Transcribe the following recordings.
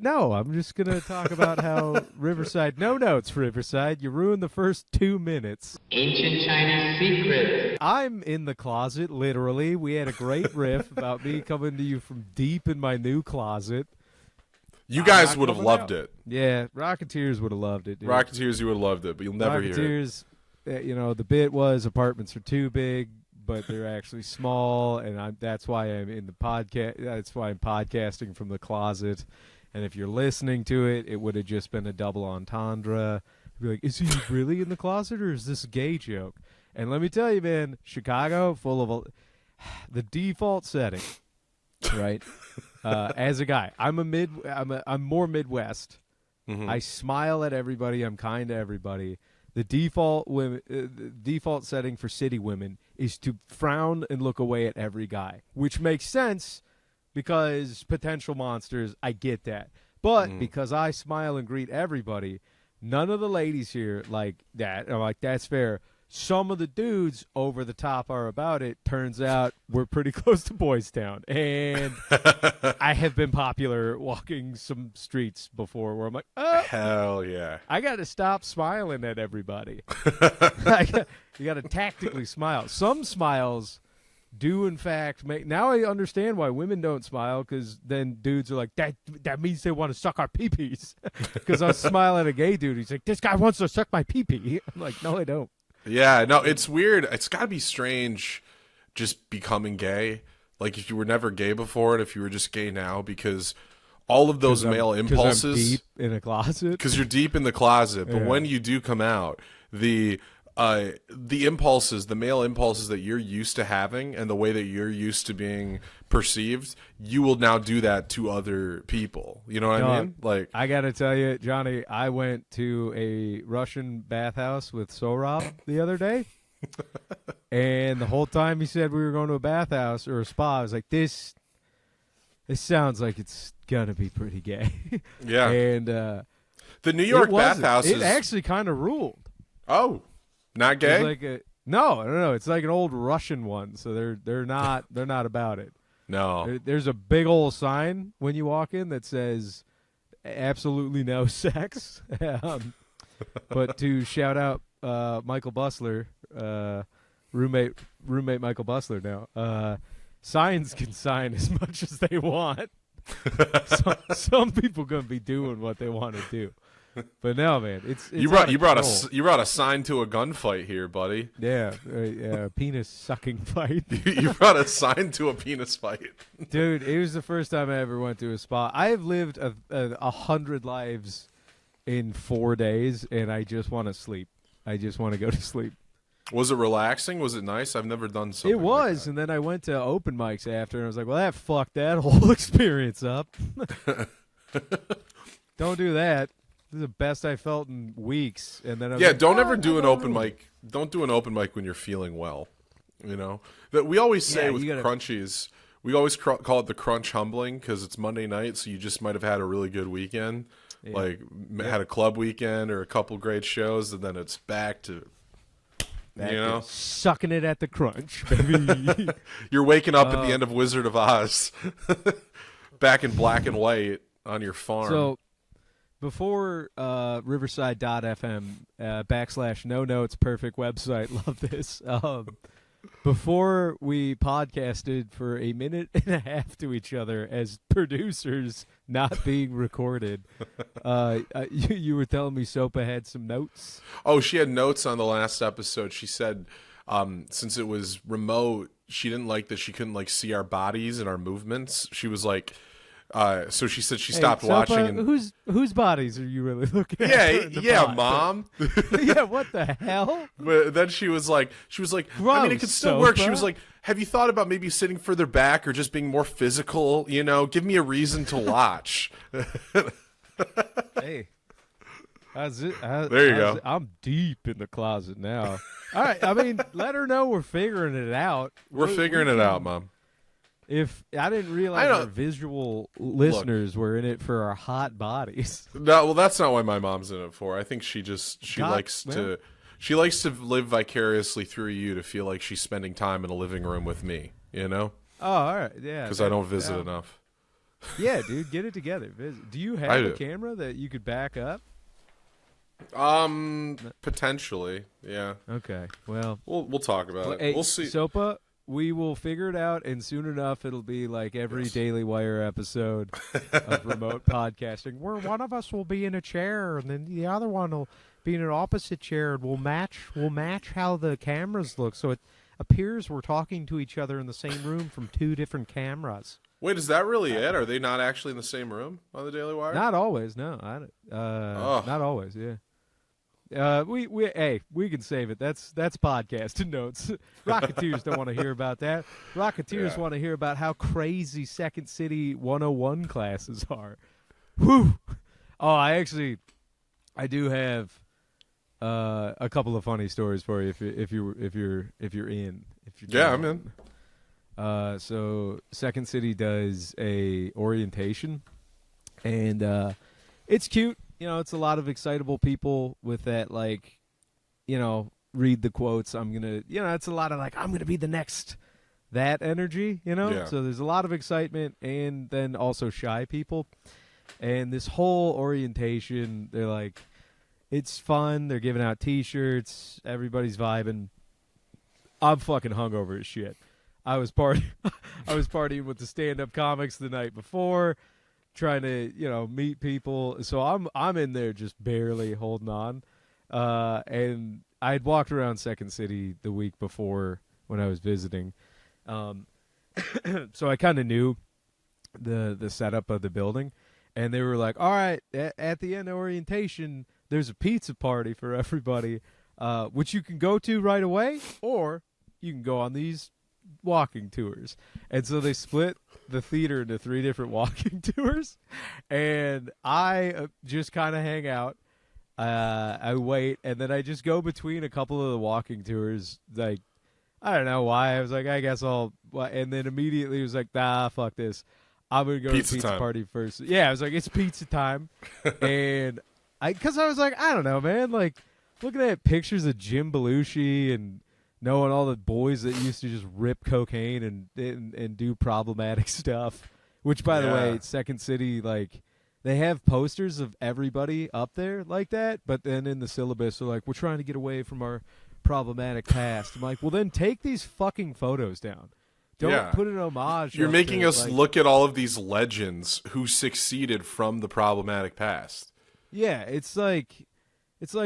No, I'm just going to talk about how Riverside, no notes, Riverside. You ruined the first 2 minutes. Ancient Chinese secret. I'm in the closet, literally. We had a great riff about me coming to you from deep in my new closet. You guys would have loved it. Yeah, Rocketeers would have loved it, dude. Rocketeers, you would have loved it, but you'll never hear it. Rocketeers, the bit was apartments are too big, but they're actually small, and that's why I'm in the podcast. That's why I'm podcasting from the closet. And if you're listening to it, it would have just been a double entendre. Be like, is he really in the closet, or is this a gay joke? And let me tell you, man, Chicago, full of the default setting, right? As a guy, I'm more Midwest. Mm-hmm. I smile at everybody. I'm kind to everybody. The default setting for city women is to frown and look away at every guy, which makes sense because potential monsters. I get that, but because I smile and greet everybody, none of the ladies here like that. Are like, that's fair. Some of the dudes over the top are about it. Turns out we're pretty close to Boys Town. And I have been popular walking some streets before where I'm like, oh, hell yeah. I got to stop smiling at everybody. You got to tactically smile. Some smiles do, in fact, make. Now I understand why women don't smile, because then dudes are like, that means they want to suck our pee-pees. Because I was smiling at a gay dude. He's like, this guy wants to suck my pee-pee. I'm like, no, I don't. Yeah, no, it's weird. It's got to be strange just becoming gay. Like if you were never gay before and if you were just gay now, because all of those male impulses. I'm deep in a closet. Because you're deep in the closet. But Yeah. when you do come out, the impulses, the male impulses that you're used to having and the way that you're used to being perceived, you will now do that to other people. You know what I mean? Like, I got to tell you, Johnny, I went to a Russian bathhouse with Sorab the other day. And the whole time he said we were going to a bathhouse or a spa, I was like, this sounds like it's going to be pretty gay. yeah. And The New York bathhouse It is actually kind of ruled. Oh, not gay? It's like no. It's like an old Russian one, so they're not about it. No. There's a big old sign when you walk in that says absolutely no sex. But to shout out Michael Bustler, roommate Michael Bustler now, signs can sign as much as they want. Some people gonna be doing what they want to do. But no, man, it's you brought a sign to a gunfight here, buddy. Yeah, penis sucking fight. You brought a sign to a penis fight, dude. It was the first time I ever went to a spa. I have lived 100 lives in 4 days, and I just want to sleep. I just want to go to sleep. Was it relaxing? Was it nice? I've never done something. It was, like that. And then I went to open mics after, and I was like, well, that fucked that whole experience up. Don't do that. This is the best I felt in weeks. And then don't ever do an open mic. Don't do an open mic when you're feeling well. You know that we always say with crunchies. We always call it the crunch humbling because it's Monday night, so you just might have had a really good weekend, had a club weekend or a couple great shows, and then it's back to sucking it at the crunch, baby. You're waking up at the end of Wizard of Oz, back in black and white on your farm. So. Before Riverside.fm / no notes, perfect website, love this. Before we podcasted for a minute and a half to each other as producers not being recorded, you were telling me Sopa had some notes. Oh, she had notes on the last episode. She said since it was remote, she didn't like that she couldn't see our bodies and our movements. She was like... so she said she stopped watching. And... Whose bodies are you really looking at? Yeah, Mom. Yeah, what the hell? But then she was like, gross, I mean, it could still work. She was like, have you thought about maybe sitting further back or just being more physical? You know, give me a reason to watch. Hey, there you go. I'm deep in the closet now. All right, I mean, let her know we're figuring it out. We're figuring it out, Mom. If I didn't realize our visual listeners were in it for our hot bodies. No, well, that's not why my mom's in it for. I think she likes to live vicariously through you to feel like she's spending time in a living room with me. You know? Oh, all right, yeah. Because I don't visit enough. Yeah, dude, get it together. Do you have a camera that you could back up? Potentially, yeah. Okay, well, we'll talk about it. Hey, we'll see. Sopa, we will figure it out, and soon enough, it'll be like every Daily Wire episode of remote podcasting, where one of us will be in a chair, and then the other one will be in an opposite chair, and we'll match how the cameras look, so it appears we're talking to each other in the same room from two different cameras. Wait, is that really it? Are they not actually in the same room on the Daily Wire? Not always, no. Not always, yeah. We can save it. That's podcasting notes. Rocketeers don't want to hear about that. Rocketeers want to hear about how crazy Second City 101 classes are. Whew. Oh, I do have a couple of funny stories for you if you're in. I'm in. So Second City does a orientation, and it's cute. You know, it's a lot of excitable people with that, like, you know, read the quotes. It's a lot of like, I'm gonna be the next, that energy. You know, so there's a lot of excitement, and then also shy people. And this whole orientation, they're like, it's fun. They're giving out T-shirts. Everybody's vibing. I'm fucking hungover as shit. I was partying with the stand-up comics the night before, trying to, meet people. So I'm in there just barely holding on. And I had walked around Second City the week before when I was visiting. So I kind of knew the setup of the building. And they were like, all right, at the end of orientation, there's a pizza party for everybody, which you can go to right away, or you can go on these walking tours. And so they split the theater into 3 different walking tours, and I just kind of hang out. I wait, and then I just go between a couple of the walking tours. Like, I don't know why. I was like, I guess I'll, and then immediately it was like, nah, fuck this. I'm going to go to the pizza party first. Yeah, I was like, it's pizza time. And because I was like, I don't know, man. Like, looking at pictures of Jim Belushi and knowing all the boys that used to just rip cocaine and do problematic stuff. Which, by the way, Second City, like, they have posters of everybody up there like that. But then in the syllabus, they're like, we're trying to get away from our problematic past. I'm like, well, then take these fucking photos down. Don't put an homage. You're making us look at all of these legends who succeeded from the problematic past. Yeah, it's like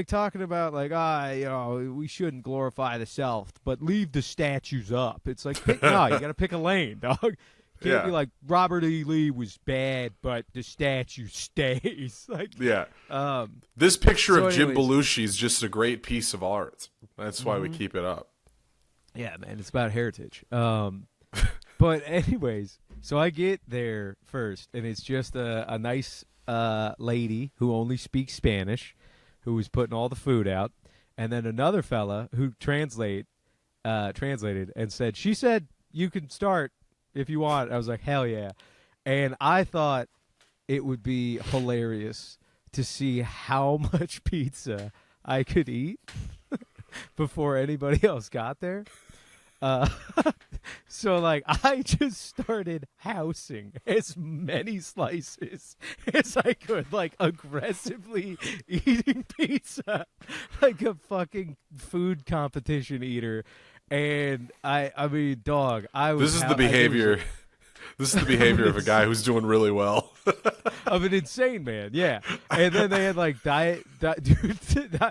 talking about like, we shouldn't glorify the South, but leave the statues up. It's like, no, you got to pick a lane, dog. You can't be like, Robert E. Lee was bad, but the statue stays. Like, this picture of Jim Belushi is just a great piece of art. That's why we keep it up. Yeah, man, it's about heritage. But anyways, so I get there first, and it's just a nice lady who only speaks Spanish, who was putting all the food out, and then another fella who translated and said, she said, you can start if you want. I was like, hell yeah. And I thought it would be hilarious to see how much pizza I could eat before anybody else got there. So like I just started housing as many slices as I could, like aggressively eating pizza like a fucking food competition eater. And I mean, dog, I was. This is the behavior. This is the behavior of a guy who's doing really well. Of an insane man, yeah. And then they had like diet Pepsis.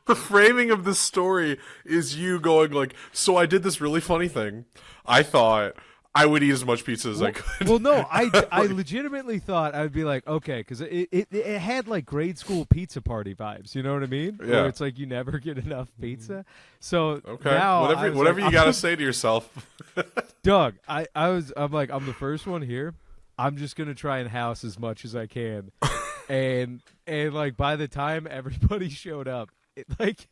The framing of this story is you going like, so I did this really funny thing. I thought I would eat as much pizza as I could. Well, no, I legitimately thought I would be like, okay, because it had like grade school pizza party vibes. You know what I mean? Yeah. Where it's like you never get enough pizza. So okay, now whatever you got to say to yourself. Doug, I'm like, I'm the first one here. I'm just gonna try and house as much as I can, and like by the time everybody showed up. Like,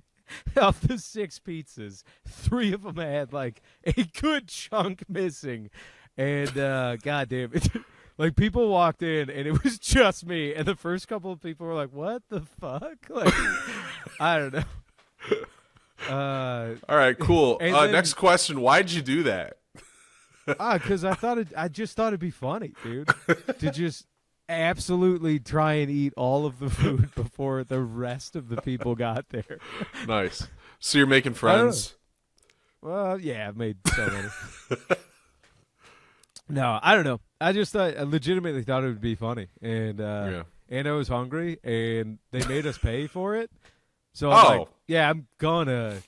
of the 6 pizzas, 3 of them had, like, a good chunk missing. And, goddamn it. Like, people walked in, and it was just me. And the first couple of people were like, what the fuck? Like, I don't know. All right, cool. Next question. Why'd you do that? Because I just thought it'd be funny, dude, to just absolutely try and eat all of the food before the rest of the people got there. Nice. So you're making friends? Well, yeah, I've made so many. No, I don't know. I legitimately thought it would be funny, and I was hungry, and they made us pay for it. So I'm like, I'm gonna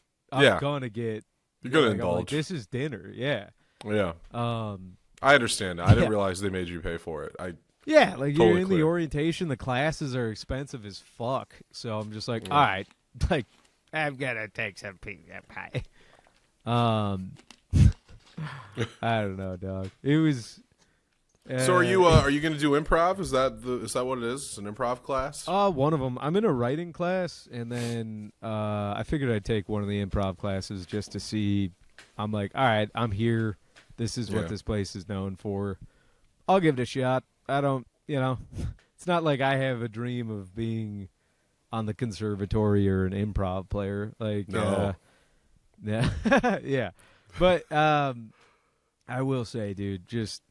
get. You're gonna like, indulge. Like, this is dinner, yeah. Yeah. I understand. I didn't realize they made you pay for it. Like totally you're in clear. the orientation. The classes are expensive as fuck. So I'm just like, all right, like I'm gonna take some pizza pie. I don't know, dog. It was. So are you going to do improv? Is that what it is? It's an improv class? One of them. I'm in a writing class, and then I figured I'd take one of the improv classes just to see. I'm like, all right, I'm here. This is what this place is known for. I'll give it a shot. I don't, it's not like I have a dream of being on the conservatory or an improv player. Like, no. Yeah. But I will say, dude, just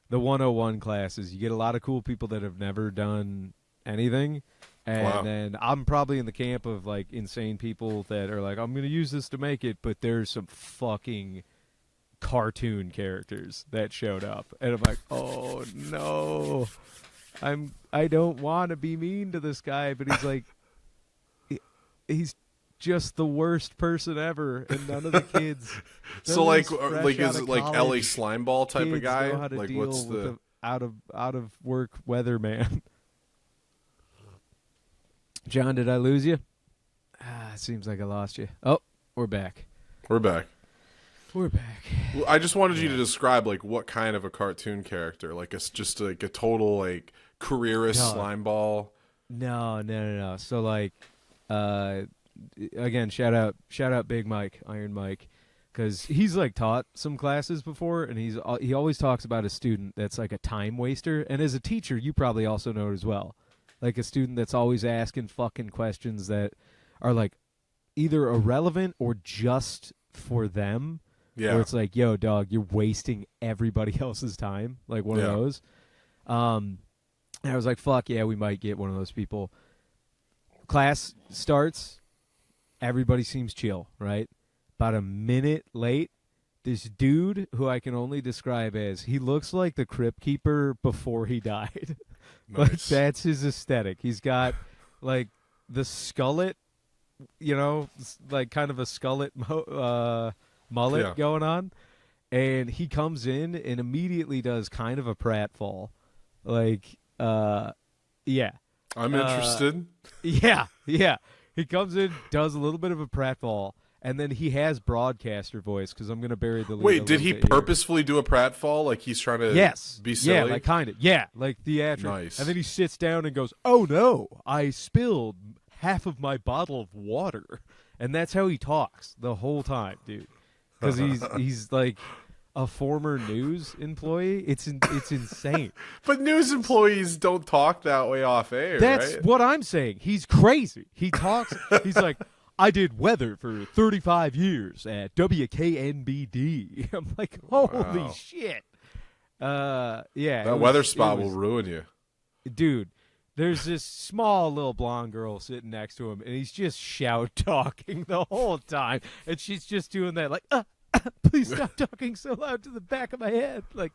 the 101 classes, you get a lot of cool people that have never done anything. And then I'm probably in the camp of, like, insane people that are like, I'm going to use this to make it, but there's some fucking cartoon characters that showed up. And I'm like, oh, no. I don't want to be mean to this guy, but he's like, he's just the worst person ever, and none of the kids. So is it like Ellie Slimeball type of guy? Know how to like deal what's with the out of work weatherman? John, did I lose you? Seems like I lost you. Oh, we're back. We're back. We're back. Well, I just wanted you to describe like what kind of a cartoon character, like it's just like a total like careerist Slimeball. No. So like, again, shout out Big Mike, Iron Mike, because he's like taught some classes before, and he always talks about a student that's like a time waster, and as a teacher, you probably also know it as well, like a student that's always asking fucking questions that are like either irrelevant or just for them. Yeah, where it's like, yo, dog, you're wasting everybody else's time, like one of those. And I was like, fuck yeah, we might get one of those people. Class starts. Everybody seems chill, right? About a minute late, this dude, who I can only describe as, he looks like the Crypt Keeper before he died. Nice. Like, that's his aesthetic. He's got, like, the skullet, like kind of a skullet mullet going on. And he comes in and immediately does kind of a pratfall. Like, yeah. I'm interested. Yeah. He comes in, does a little bit of a pratfall, and then he has broadcaster voice, because I'm going to bury the lead. Wait, did he purposefully do a pratfall? Like he's trying to be silly? Yeah, like kind of. Yeah, like theatrical. Nice. And then he sits down and goes, oh no, I spilled half of my bottle of water. And that's how he talks the whole time, dude. Because he's like a former news employee. It's insane. But news employees don't talk that way off air. That's right? what I'm saying. He's crazy. He talks. He's like, I did weather for 35 years at WKNBD. I'm like, holy shit. Yeah. That weather spot will ruin you. Dude, there's this small little blonde girl sitting next to him, and he's just shout talking the whole time, and she's just doing that like, please stop talking so loud to the back of my head. Like,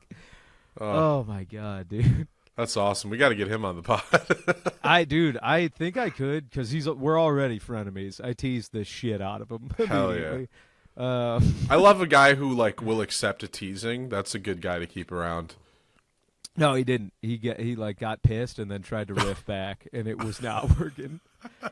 oh my God, dude. That's awesome. We got to get him on the pod. I think I could, because we're already frenemies. I tease the shit out of him. Hell yeah. I love a guy who like will accept a teasing. That's a good guy to keep around. No, he didn't. He got pissed and then tried to riff back, and it was not working.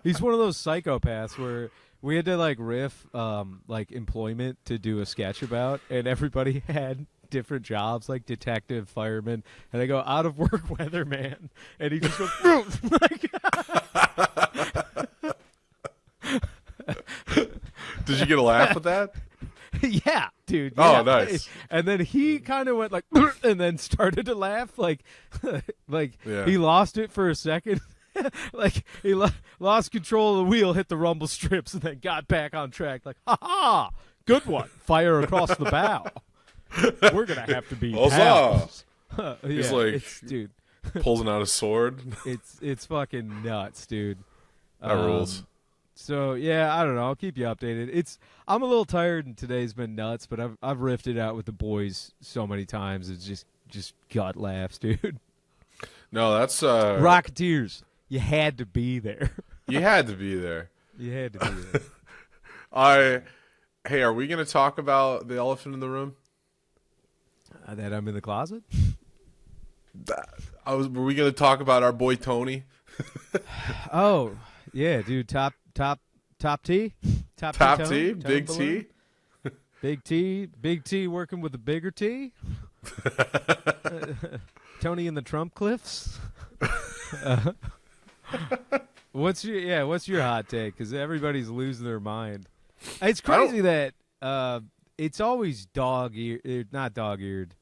He's one of those psychopaths where we had to like riff like employment to do a sketch about, and everybody had different jobs, like detective, fireman, and I go out of work weatherman, and he just goes like, Did you get a laugh with that? Yeah, dude. Oh, yeah. nice. And then he kind of went like, and then started to laugh, like Yeah. He lost it for a second. Like he lost control of the wheel, hit the rumble strips, and then got back on track. Like, ha ha, good one, fire across the bow. We're gonna have to be Huzzah! pals. He's Yeah, like, dude, pulling out a sword. it's fucking nuts, dude. That rules. So yeah, I don't know. I'll keep you updated. I'm a little tired, and today's been nuts. But I've riffed it out with the boys so many times. It's just gut laughs, dude. No, that's Rocketeers. You had to be there. You had to be there. You had to be there. Hey, are we going to talk about the elephant in the room? That I'm in the closet. Were we going to talk about our boy Tony? Oh yeah, dude. Top T. Top Tone, T, Tone Big Balloon. T. Big T working with a bigger T. Tony in the Trump cliffs. What's your hot take? Because everybody's losing their mind. It's crazy that it's always not dog-eared.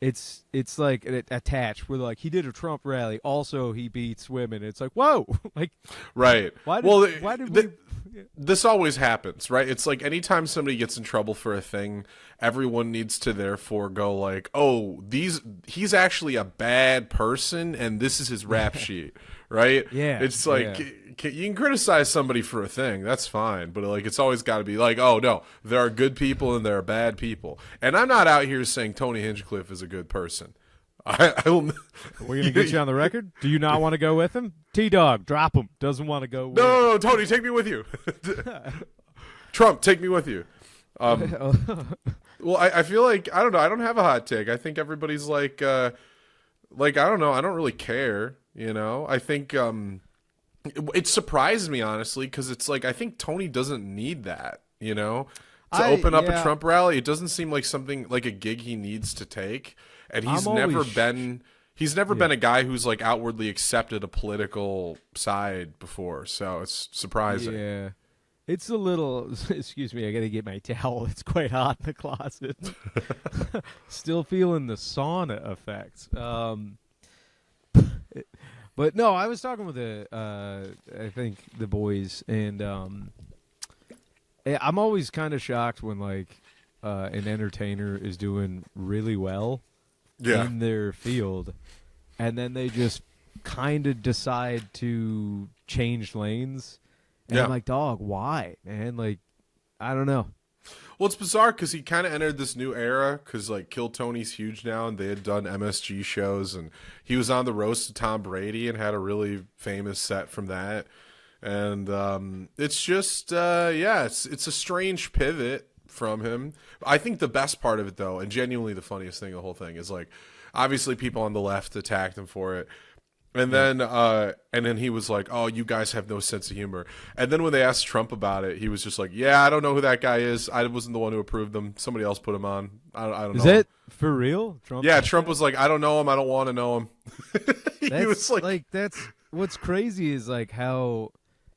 It's like attached. Where like he did a Trump rally, also he beats women. It's like whoa, like right. Why did we? This always happens, right? It's like anytime somebody gets in trouble for a thing, everyone needs to therefore go like, oh, he's actually a bad person, and this is his rap sheet, right? Yeah. It's like you can criticize somebody for a thing, that's fine, but like it's always got to be like, oh no, there are good people and there are bad people, and I'm not out here saying Tony Hinchcliffe is a good person. We're gonna get you on the record. Do you not want to go with him? T-Dog, drop him. Doesn't want to go. No, Tony, take me with you. Trump, take me with you. Well, I feel like I don't know. I don't have a hot take. I think everybody's like I don't know. I don't really care. You know. I think it surprised me honestly because it's like I think Tony doesn't need that. You know, to open up a Trump rally, it doesn't seem like something like a gig he needs to take. And he's never been a guy who's like outwardly accepted a political side before, so it's surprising. Yeah, it's a little. Excuse me, I got to get my towel. It's quite hot in the closet. Still feeling the sauna effects. But no, I was talking with I think the boys, and I'm always kind of shocked when like an entertainer is doing really well. Yeah. In their field, and then they just kind of decide to change lanes. And I'm like, dog, why, man? Like, I don't know. Well, it's bizarre because he kind of entered this new era because, like, Kill Tony's huge now, and they had done MSG shows, and he was on the roast of Tom Brady and had a really famous set from that. And it's just, it's a strange pivot from him. I think the best part of it, though, and genuinely the funniest thing of the whole thing is like, obviously people on the left attacked him for it, and then he was like, "Oh, you guys have no sense of humor." And then when they asked Trump about it, he was just like, "Yeah, I don't know who that guy is. I wasn't the one who approved them. Somebody else put him on. I don't know." Is that for real? Trump? Yeah, Trump was like, "I don't know him. I don't want to know him." He was like, that's what's crazy is like how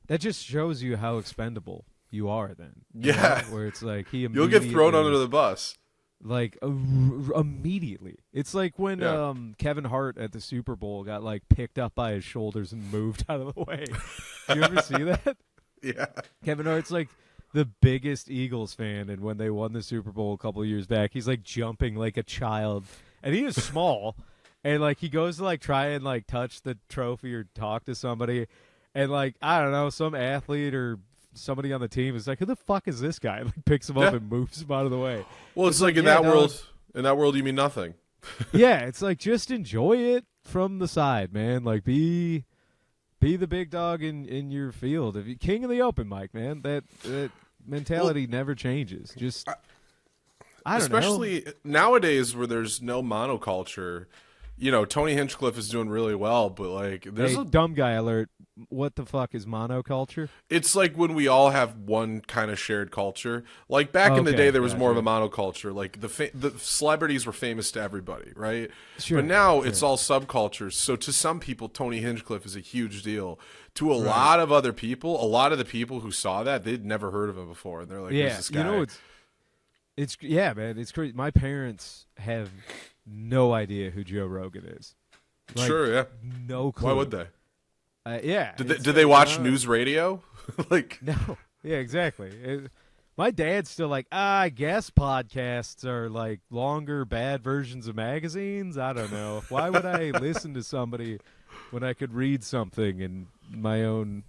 that just shows you how expendable you are then. Yeah. Know? Where it's like you'll get thrown under the bus. Like immediately. It's like when Kevin Hart at the Super Bowl got like picked up by his shoulders and moved out of the way. You ever see that? Yeah. Kevin Hart's like the biggest Eagles fan, and when they won the Super Bowl a couple of years back, he's like jumping like a child. And he is small. And like he goes to like try and like touch the trophy or talk to somebody, and like I don't know, some athlete or somebody on the team is like, "Who the fuck is this guy?" Like picks him up and moves him out of the way. Well, it's like in that world, you mean nothing. Yeah, it's like just enjoy it from the side, man. Like be the big dog in your field. If you king of the open mic, man, that mentality never changes. Just I don't know. Especially nowadays where there's no monoculture. You know, Tony Hinchcliffe is doing really well, but like there's a dumb guy alert. What the fuck is monoculture? It's like when we all have one kind of shared culture. Like back in the day, there was more of a monoculture. Like the celebrities were famous to everybody, right? Sure. But now it's all subcultures. So to some people, Tony Hinchcliffe is a huge deal. To a lot of other people, a lot of the people who saw that, they'd never heard of him before, and they're like, "Who's this guy?" You know, it's man, it's crazy. My parents have no idea who Joe Rogan is. Like, sure, yeah, no clue. Why would they? Yeah. Did they watch news radio? Like no. Yeah, exactly. My dad's still like, I guess podcasts are like longer, bad versions of magazines. I don't know. Why would I listen to somebody when I could read something in my own,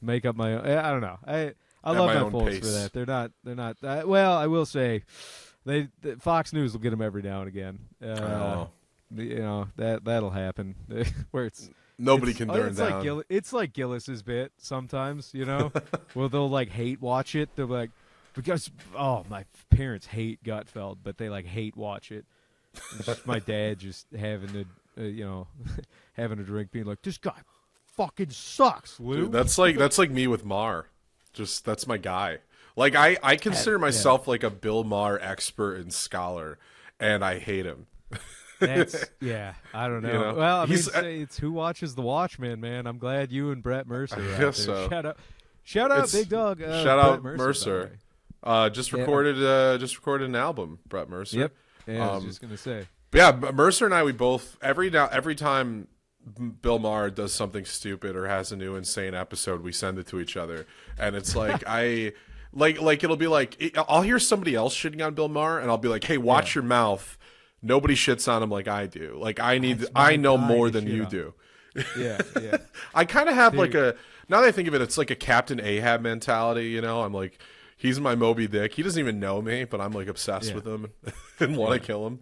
make up my own? I don't know. I love my folks for that. They're not. Well, I will say, Fox News will get them every now and again. That'll happen where nobody can turn down. It's like Gillis's bit sometimes, where they'll like hate watch it. They're like, because my parents hate Gutfeld, but they like hate watch it. It's just my dad just having to, having a drink, being like, this guy fucking sucks, Lou. Dude, that's like me with Maher. Just that's my guy. Like I consider myself like a Bill Maher expert and scholar, and I hate him. That's I don't know. Well, I mean, it's who watches the Watchmen, man. I'm glad you and Brett Mercer. I guess so. Shout out, Big Dog. Shout out Mercer. Just recorded an album, Brett Mercer. Yep. Yeah, I was just gonna say. But yeah, Mercer and I, we both every time Bill Maher does something stupid or has a new insane episode, we send it to each other, and it's like like it'll be like I'll hear somebody else shitting on Bill Maher, and I'll be like, hey, watch your mouth. Nobody shits on him like I do. Like I know more than you do. Yeah. I kind of have like now that I think of it, it's like a Captain Ahab mentality. I'm like, he's my Moby Dick. He doesn't even know me, but I'm like obsessed with him and want to kill him.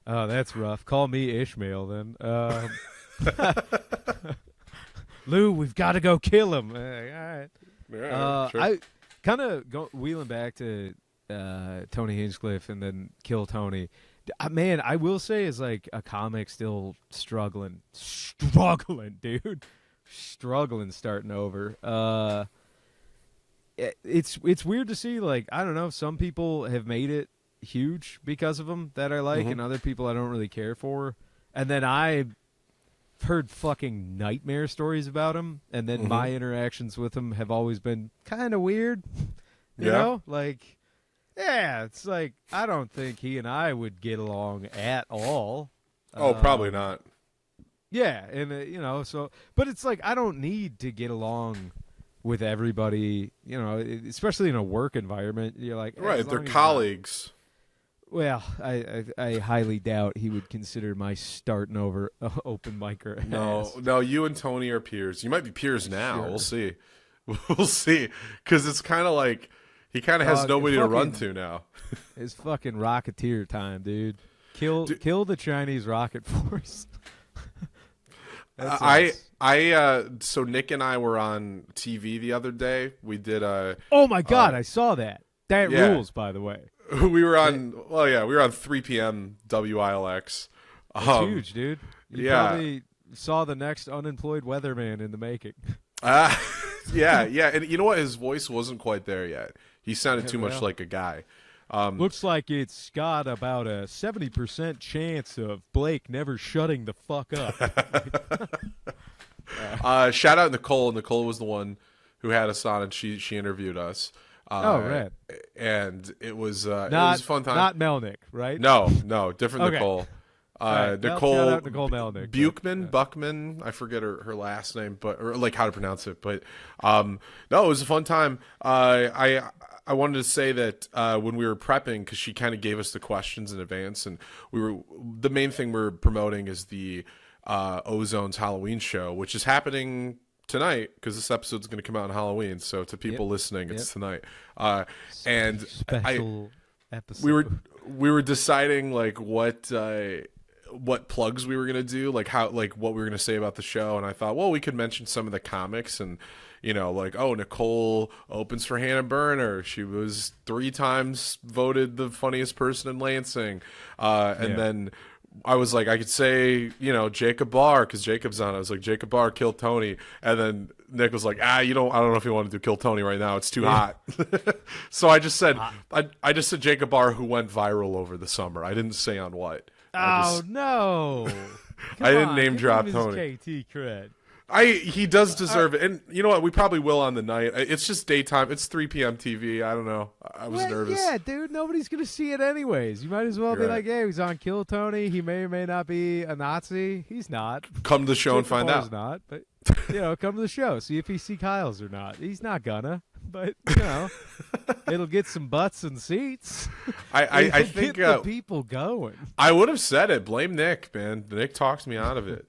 Oh, that's rough. Call me Ishmael then. Lou, we've got to go kill him. All right. Yeah, sure. I kind of wheeling back to Tony Hinchcliffe and then Kill Tony. Man, I will say is like a comic still struggling, dude, starting over. It's weird to see, like, I don't know, some people have made it huge because of him that I like, and other people I don't really care for. And then I've heard fucking nightmare stories about him, and then my interactions with him have always been kind of weird. You know, like. Yeah, it's like I don't think he and I would get along at all. Oh, probably not. Yeah, and so, but it's like I don't need to get along with everybody, especially in a work environment. You're like, right, they're colleagues. Well, I highly doubt he would consider my starting over open micer. No, you and Tony are peers. You might be peers now. Sure. We'll see. We'll see, because it's kind of like. He kind of has nobody to run to now. It's fucking Rocketeer time, dude. Kill the Chinese rocket force. So Nick and I were on TV the other day. We did a. Oh my God, I saw that. That rules, by the way. We were on. Well, yeah, we were on 3 p.m. WILX. That's huge, dude. You probably saw the next unemployed weatherman in the making. Yeah, and you know what? His voice wasn't quite there yet. He sounded too much like a guy. Looks like it's got about a 70% chance of Blake never shutting the fuck up. Shout out Nicole. Nicole was the one who had us on, and she interviewed us. Right. And it was it was a fun time. Not Melnick, right? No, different Okay. Nicole. Right. Nicole, shout out Nicole Melnick. Buckman, I forget her last name, or like how to pronounce it, but no, it was a fun time. I wanted to say that when we were prepping, because she kind of gave us the questions in advance, and the main thing we're promoting is the Ozone's Halloween show, which is happening tonight, because this episode's going to come out on Halloween. So to people listening, it's tonight. And special episode. We were deciding like what plugs we were gonna do, like what we were gonna say about the show, and I thought, well, we could mention some of the comics, and like, oh, Nicole opens for Hannah Berner. She was 3 times voted the funniest person in Lansing, and then I was like, I could say, Jacob Barr, because Jacob's on. I was like, Jacob Barr killed Tony, and then Nick was like, I don't know if you want to do Kill Tony right now. It's too hot. So I just said, I just said Jacob Barr, who went viral over the summer. I didn't say on what. No! I didn't name drop Tony. KT cred. He does deserve it, and you know what? We probably will on the night. It's just daytime. It's 3 p.m. TV. I don't know. I was nervous. Yeah, dude. Nobody's gonna see it anyways. You might as well be like, "Hey, he's on Kill Tony. He may or may not be a Nazi. He's not. Come to the show and find out. He's not. But come to the show. See if he see Kyle's or not. He's not gonna. But it'll get some butts and seats. I think get the people going. I would have said it. Blame Nick, man. Nick talks me out of it.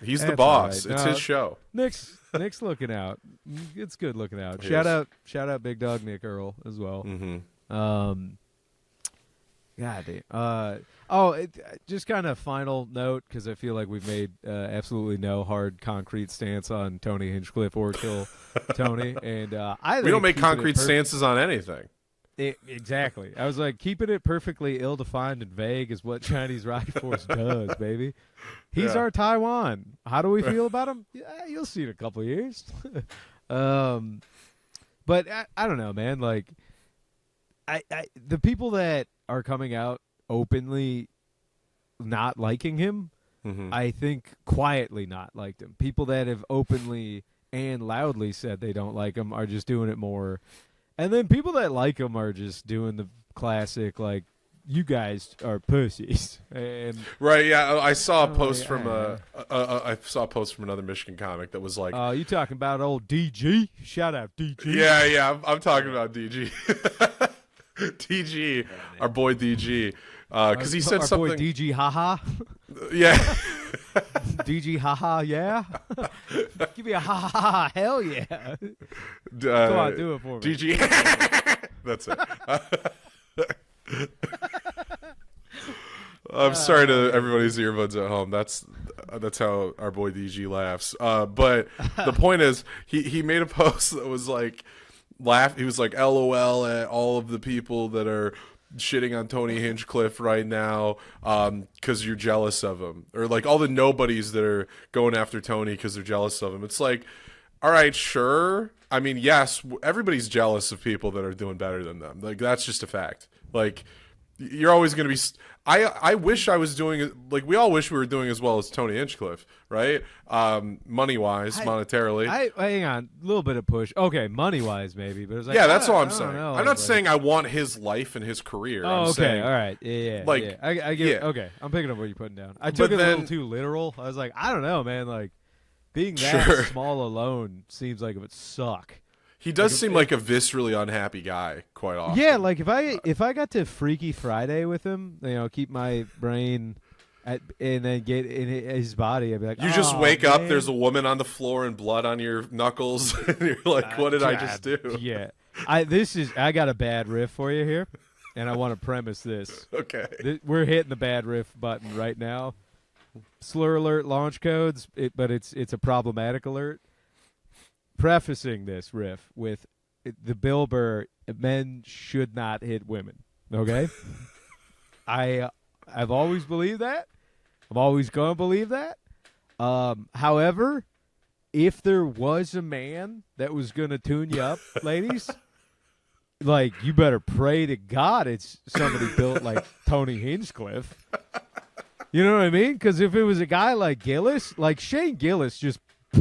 He's the boss. Right. It's his show. Nick's looking out. It's good looking out. Shout out Big Dog Nick Earl as well. Mm-hmm. God damn. Just kind of final note, because I feel like we've made absolutely no hard concrete stance on Tony Hinchcliffe or Kill Tony, and we don't make concrete stances on anything. Exactly. I was like, keeping it perfectly ill-defined and vague is what Chinese Rocket Force does, baby. He's our Taiwan. How do we feel about him? Yeah, you'll see in a couple of years. But I don't know, man. Like, the people that are coming out openly not liking him, I think quietly not liked him. People that have openly and loudly said they don't like him are just doing it more. And then people that like him are just doing the classic, like, you guys are pussies. And right, yeah. I saw a post from I saw a post from another Michigan comic that was like, you talking about old DG? Shout out DG. Yeah. I'm talking about DG. DG, our boy DG, because he said something. Our boy DG, haha. Yeah. DG, haha, yeah. Give me a ha ha ha, hell yeah. Go on, do it for me. DG. That's it. I'm sorry to everybody's earbuds at home. That's how our boy DG laughs. But the point is, he made a post that was like, he was like, LOL at all of the people that are shitting on Tony Hinchcliffe right now because you're jealous of him, or like all the nobodies that are going after Tony because they're jealous of him. It's like, all right, sure. I mean, yes, everybody's jealous of people that are doing better than them. Like, that's just a fact. Like, you're always going to be. I wish I was doing, like, we all wish we were doing as well as Tony Hinchcliffe, right? Money-wise, monetarily. Hang on, a little bit of push. Okay, money-wise maybe, but it was like, yeah, that's all I'm saying. Know. I'm not saying I want his life and his career. Oh, I'm okay, saying, all right, yeah. Like, I get it. Okay, I'm picking up what you're putting down. I took it a little too literal. I was like, I don't know, man. Like, being that small alone seems like it would suck. He does seem like a viscerally unhappy guy quite often. Yeah, like if I got to Freaky Friday with him, keep my brain and then get in his body, I'd be like, you just wake up, there's a woman on the floor and blood on your knuckles, and you're like, what did I just do? Yeah, I got a bad riff for you here, and I want to premise this. Okay, we're hitting the bad riff button right now. Slur alert, launch codes, but it's a problematic alert. Prefacing this riff with the Bill Burr, men should not hit women. Okay, I've always believed that. I'm always going to believe that. However, if there was a man that was going to tune you up, ladies, like, you better pray to God it's somebody built like Tony Hinchcliffe. You know what I mean? Because if it was a guy like Gillis, like Shane Gillis, just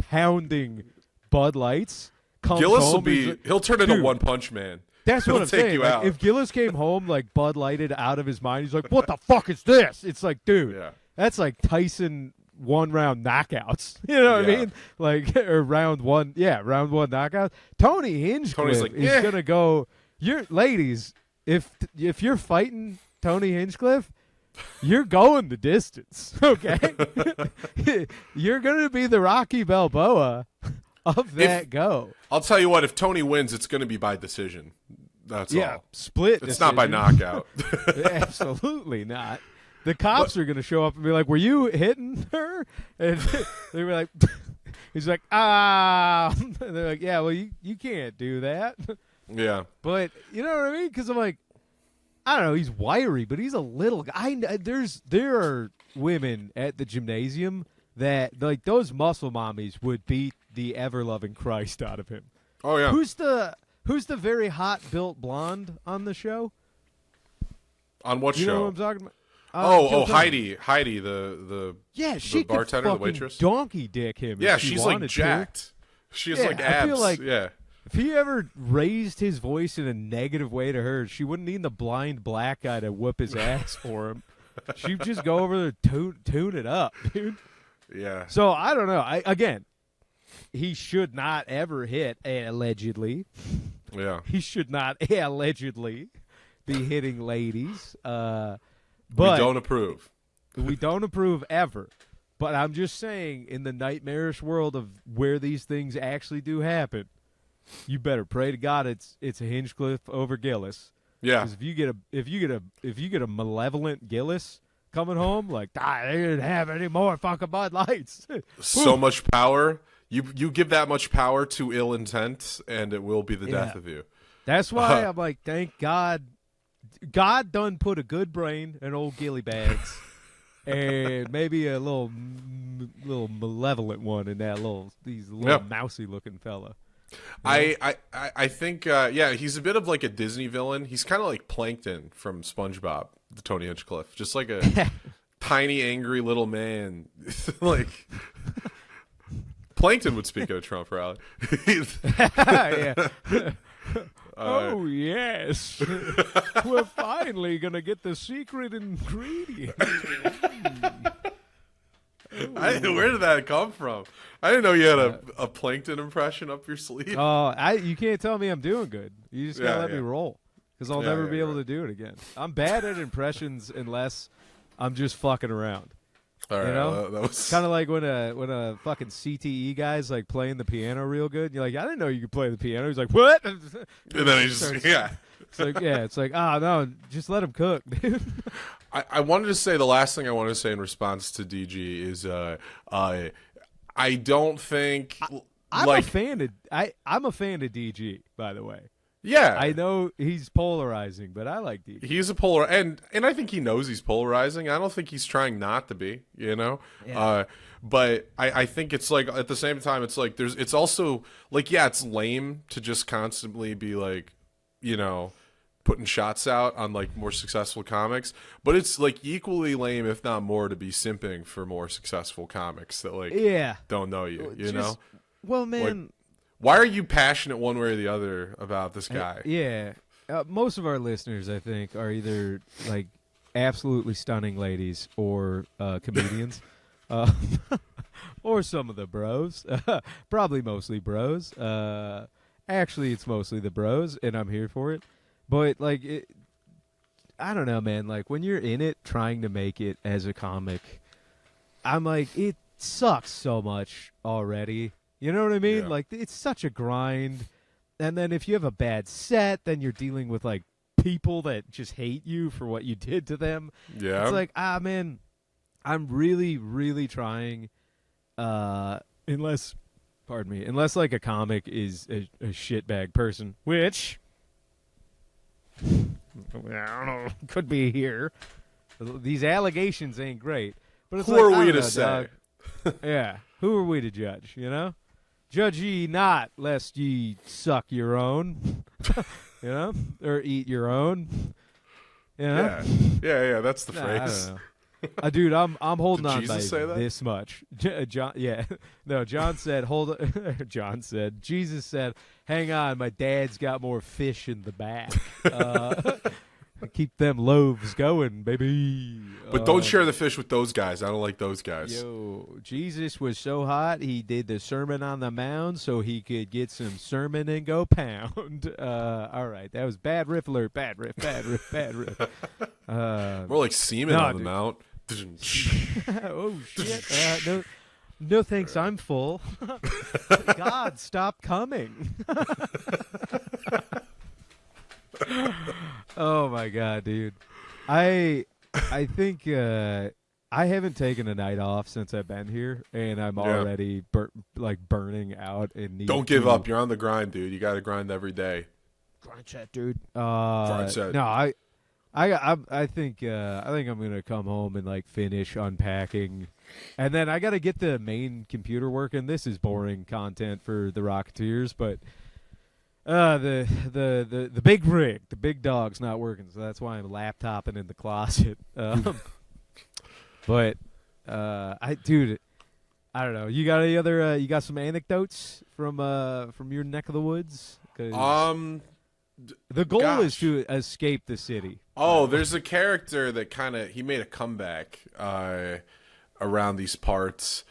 pounding Bud Lights. Gillis will be, he'll turn into One Punch Man. That's what I'm saying. Like, if Gillis came home like Bud Lighted out of his mind, he's like, what the fuck is this? It's like, dude, that's like Tyson 1-round knockouts. You know what I mean? Like, or round one knockout. Tony Hinchcliffe like, is going to go, ladies, if you're fighting Tony Hinchcliffe, you're going the distance, okay? You're going to be the Rocky Balboa of that go. I'll tell you what, if Tony wins, it's going to be by decision. That's all. Split It's not by knockout. Absolutely not. The cops are going to show up and be like, were you hitting her? And they were like, he's like, and they're like, yeah, well, you can't do that. Yeah. But you know what I mean? Because I'm like, I don't know, he's wiry, but he's a little guy. There are women at the gymnasium that, like, those muscle mommies would beat the ever-loving Christ out of him. Oh, yeah. Who's the very hot built blonde on the show? On what show? You know what I'm talking about? Heidi, the she bartender, could the waitress, donkey dick him. Yeah, if she she's like wanted jacked. To. She has like abs. I feel like if he ever raised his voice in a negative way to her, she wouldn't need the blind black guy to whoop his ass for him. She'd just go over there and tune it up, dude. Yeah. So I don't know. Again, he should not ever hit allegedly. Yeah. He should not allegedly be hitting ladies. But we don't approve. We don't approve ever. But I'm just saying, in the nightmarish world of where these things actually do happen, you better pray to God it's a Hinchcliffe over Gillis. Yeah. Because if you get a malevolent Gillis coming home, like they didn't have any more fucking Bud Lights. So much power. You give that much power to ill intent, and it will be the death of you. That's why I'm like, thank God. God done put a good brain in old Gilly Bags, and maybe a little malevolent one in that little mousy looking fella. You know? I think he's a bit of like a Disney villain. He's kind of like Plankton from SpongeBob, the Tony Hinchcliffe, just like a tiny angry little man, like. Plankton would speak at a Trump rally. Oh, yes. We're finally going to get the secret ingredient. Where did that come from? I didn't know you had a Plankton impression up your sleeve. Oh, you can't tell me I'm doing good. You just got to let me roll, because I'll never be able to do it again. I'm bad at impressions unless I'm just fucking around. All right, you know, that was kind of like when a fucking CTE guy's like playing the piano real good. You're like, I didn't know you could play the piano. He's like, what? And then he just It's like, no, just let him cook, dude. I wanted to say the last thing I wanted to say in response to DG is I don't think I'm a fan of DG, by the way. Yeah, I know he's polarizing, but I like DG. He's a and I think he knows he's polarizing. I don't think he's trying not to be, you know. Yeah. But I think it's like at the same time, it's like it's also like it's lame to just constantly be like, you know, putting shots out on like more successful comics. But it's like equally lame, if not more, to be simping for more successful comics that like don't know you, you know. Well, man. Like, why are you passionate one way or the other about this guy? Most of our listeners, I think, are either like absolutely stunning ladies or comedians, or some of the bros. Probably mostly bros. Actually, it's mostly the bros, and I'm here for it. But like, I don't know, man. Like when you're in it, trying to make it as a comic, I'm like, it sucks so much already. You know what I mean? Yeah. Like, it's such a grind. And then if you have a bad set, then you're dealing with, like, people that just hate you for what you did to them. Yeah. It's like, man, I'm really, really trying, unless, like, a comic is a shitbag person, which, I don't know, could be here. These allegations ain't great. But it's Who are we to say? Yeah. Who are we to judge, you know? Judge ye not, lest ye suck your own, you know, or eat your own. You know? Yeah. That's the phrase. I don't know. Dude, I'm holding Did on Jesus by say that? this much. John, no. John said, John said, Jesus said, "Hang on, my dad's got more fish in the back. Keep them loaves going, baby." But don't share the fish with those guys. I don't like those guys. Yo, Jesus was so hot, he did the Sermon on the Mound so he could get some sermon and go pound. All right, that was bad riff alert. Bad riff. More like semen on the mount. Oh, shit. No thanks, I'm full. God, stop coming. Oh, my God, dude. I think I haven't taken a night off since I've been here, and I'm already burning out. And don't give up. You're on the grind, dude. You got to grind every day. Grind set, dude. Grind set. No, I think I'm gonna come home and like finish unpacking, and then I got to get the main computer working. This is boring content for the Rocketeers, but. The big rig, the big dog's not working, so that's why I'm laptopping in the closet. But dude, I don't know. You got any other? You got some anecdotes from your neck of the woods? 'Cause the goal is to escape the city. Oh, there's a character that he made a comeback around these parts.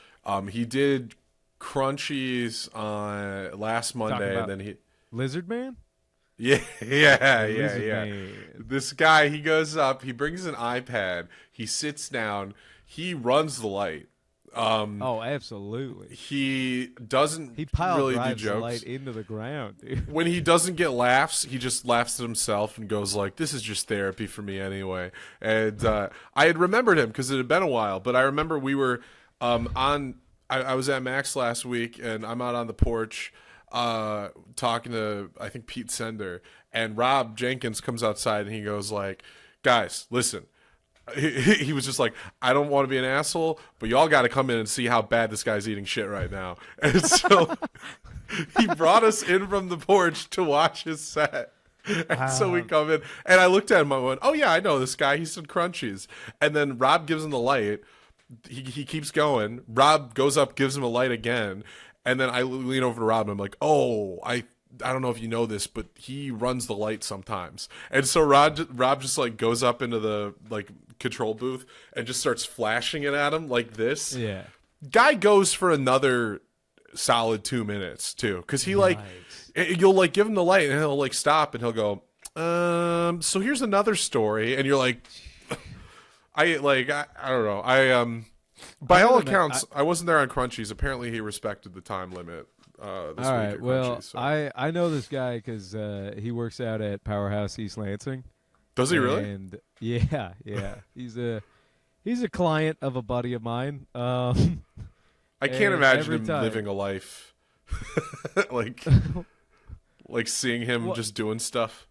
He did Crunchies on last Monday, and then Lizard Man. Yeah. Man. This guy, he goes up, he brings an iPad, he sits down, he runs the light. Oh, absolutely. He doesn't He pile really do drives the jokes. light into the ground, dude. When he doesn't get laughs, he just laughs at himself and goes like, "This is just therapy for me anyway." And I had remembered him because it had been a while, but I remember we were I was at Max last week, and I'm out on the porch talking to, I think, Pete Sender, and Rob Jenkins comes outside and he goes like, "Guys, listen." He was just like, "I don't want to be an asshole, but y'all got to come in and see how bad this guy's eating shit right now." And so he brought us in from the porch to watch his set. And so we come in, and I looked at him, I went, "Oh yeah, I know this guy. He said Crunchies." And then Rob gives him the light. He keeps going. Rob goes up, gives him a light again. And then I lean over to Rob, and I'm like, "Oh, I don't know if you know this, but he runs the light sometimes." And so Rob just like goes up into the like control booth and just starts flashing it at him like this. Yeah. Guy goes for another solid 2 minutes too, because he like you'll like give him the light and he'll like stop and he'll go, so here's another story, and you're like, I don't know. By all accounts, I wasn't there on Crunchies. Apparently, he respected the time limit. This all week right. at Well, Crunchies, so. I know this guy because he works out at Powerhouse East Lansing. Does he really? And yeah. He's a client of a buddy of mine. I can't imagine him time. living a life like seeing him just doing stuff.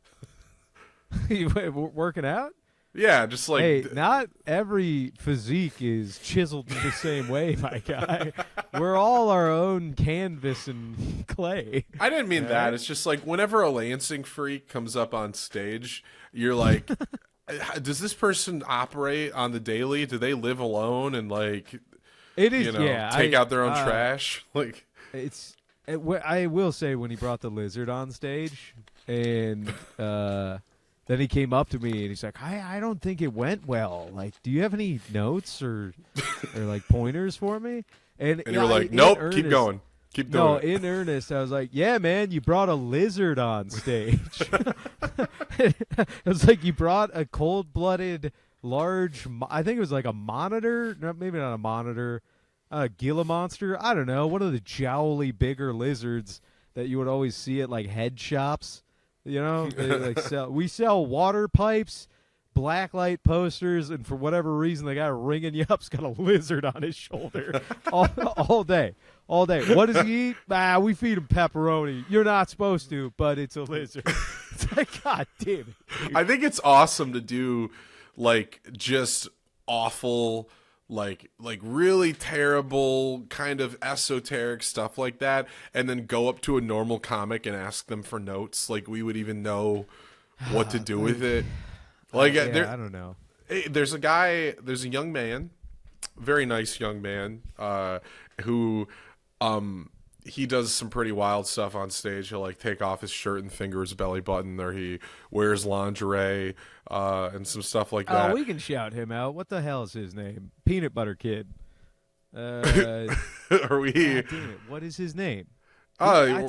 Working out? Yeah, just like hey, not every physique is chiseled in the same way, my guy. We're all our own canvas and clay. I didn't mean that. It's just like whenever a Lansing freak comes up on stage, you're like, does this person operate on the daily? Do they live alone and like, it is, take out their own trash? Like, I will say when he brought the lizard on stage and then he came up to me and he's like, I don't think it went well. Like, do you have any notes or like pointers for me? And you were like, nope, keep going. Keep doing it. In earnest, I was like, yeah, man, you brought a lizard on stage. It was like you brought a cold-blooded, large, I think it was like a monitor. No, maybe not a monitor. A Gila monster. I don't know. One of the jowly, bigger lizards that you would always see at like head shops. You know, we sell water pipes, blacklight posters, and for whatever reason, the guy ringing you up's got a lizard on his shoulder all day. What does he eat? We feed him pepperoni. You're not supposed to, but it's a lizard. It's like, God damn it, dude. I think it's awesome to do like just awful, like really terrible kind of esoteric stuff like that, and then go up to a normal comic and ask them for notes. Like we would even know what to do with it. Like I don't know. There's a young man, very nice young man, who he does some pretty wild stuff on stage. He'll like take off his shirt and finger his belly button, or he wears lingerie and some stuff like that. Oh, we can shout him out. What the hell is his name? Peanut Butter Kid. Are we? God damn it. What is his name? I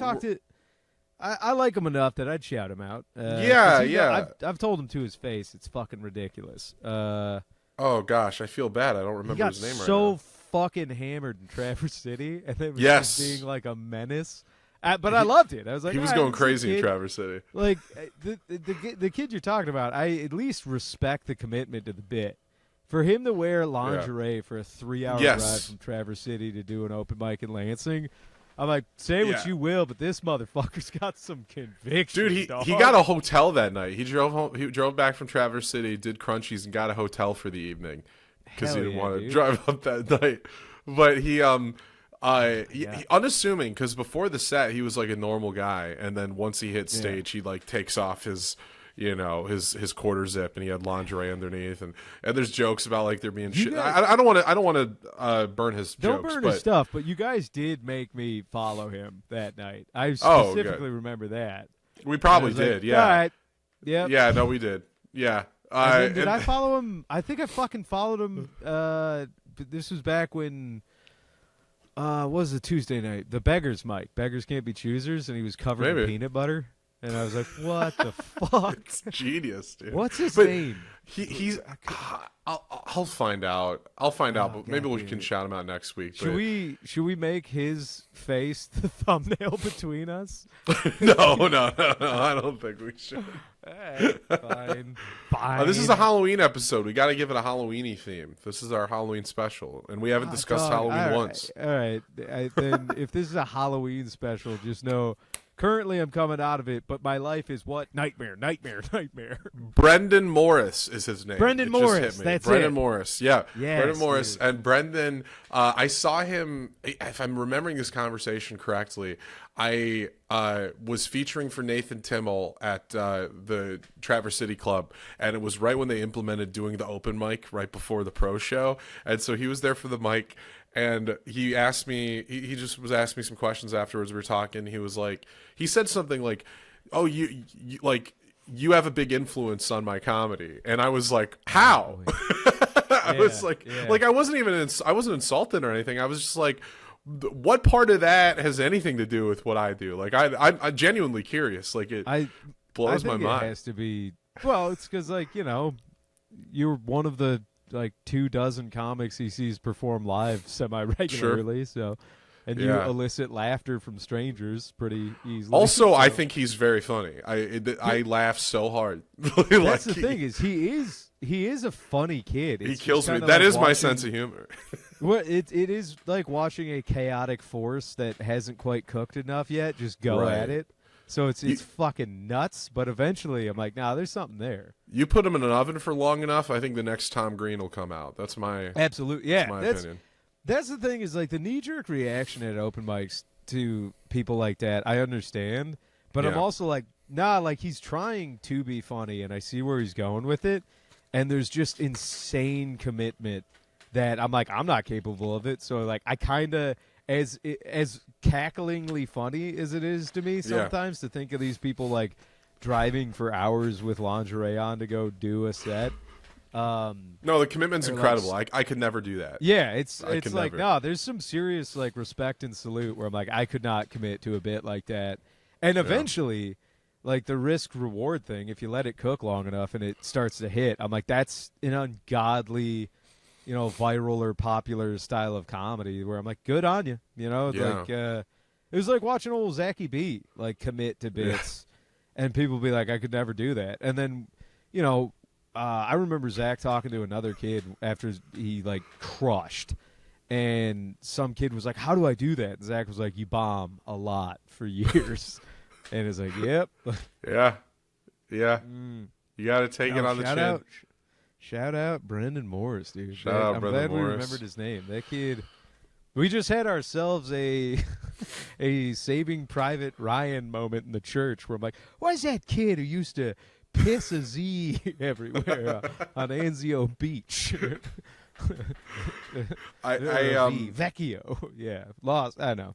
like him enough that I'd shout him out. I've told him to his face. It's fucking ridiculous. Oh gosh, I feel bad. I don't remember his name right now. So fucking hammered in Traverse City, and then was just being like a menace. But I loved it. I was like, he was going crazy in Traverse City. Like the kid you're talking about, I at least respect the commitment to the bit. For him to wear lingerie for a 3-hour drive from Traverse City to do an open mic in Lansing, I'm like, say what you will, but this motherfucker's got some conviction. Dude, he got a hotel that night. He drove home. He drove back from Traverse City, did Crunchies, and got a hotel for the evening because he didn't want to drive up that night. But he unassuming, because before the set he was like a normal guy, and then once he hit stage, he like takes off his his quarter zip, and he had lingerie underneath, and there's jokes about like there being shit. I don't want to burn his don't jokes. Burn but... his stuff, but you guys did make me follow him that night. I specifically remember that. We probably did, yeah. All right. Yep. Yeah, no, we did. Yeah. Did I follow him? I think I fucking followed him. This was back when. What was the Tuesday night? The Beggars Mike. Beggars Can't Be Choosers, and he was covered in peanut butter. And I was like, what the fuck? It's genius, dude. What's his name? I'll find out. But maybe we can shout him out next week. Should we make his face the thumbnail between us? No, I don't think we should. Fine. This is a Halloween episode. We got to give it a Halloweeny theme. This is our Halloween special, and we haven't discussed Halloween once. All right. Then if this is a Halloween special, just know currently I'm coming out of it, but my life is what? Nightmare. Brendan Morris is his name. Brendan Morris. That's Brendan it. Morris. Yeah. Yes, Brendan Morris. dude. And Brendan, I saw him, if I'm remembering this conversation correctly, I was featuring for Nathan Timmel at the Traverse City Club, and it was right when they implemented doing the open mic right before the pro show. And so he was there for the mic. And he asked me, he just was asking me some questions afterwards. We were talking. He was like, he said something like, "Oh, you have a big influence on my comedy." And I was like, "How?" I was like I wasn't insulted or anything. I was just like, what part of that has anything to do with what I do? Like, I'm genuinely curious. Like, it blows my mind. It has to be. Well, it's because you're one of the 24 comics he sees perform live semi-regularly, so you elicit laughter from strangers pretty easily. Also, I think he's very funny. I laugh so hard. That's the thing is he is a funny kid. He kills me. That is my sense of humor. Well, it is like watching a chaotic force that hasn't quite cooked enough yet just go at it. So it's fucking nuts, but eventually I'm like, nah, there's something there. You put him in an oven for long enough, I think the next Tom Green will come out. That's my absolutely, yeah. That's my opinion. That's the thing is like the knee-jerk reaction at open mics to people like that. I understand, but I'm also like, nah, like he's trying to be funny, and I see where he's going with it. And there's just insane commitment that I'm like, I'm not capable of it. So like, I kind of. As cacklingly funny as it is to me sometimes to think of these people like driving for hours with lingerie on to go do a set. No, the commitment's incredible. I could never do that. Yeah, it's like, no, there's some serious like respect and salute where I'm like, I could not commit to a bit like that. And eventually, like the risk reward thing, if you let it cook long enough and it starts to hit, I'm like, that's an ungodly viral or popular style of comedy where I'm like, good on you. Like it was like watching old Zachy B like commit to bits and people be like, I could never do that. And then, I remember Zach talking to another kid after he like crushed and some kid was like, how do I do that? And Zach was like, you bomb a lot for years. And it's like, yep. Yeah. You got to take it on the chin. Shout out Brendan Morris, dude. I'm glad we remembered his name. That kid. We just had ourselves a Saving Private Ryan moment in the church where I'm like, why's that kid who used to piss a Z everywhere on Anzio Beach? Vecchio. Yeah. Lost. I know.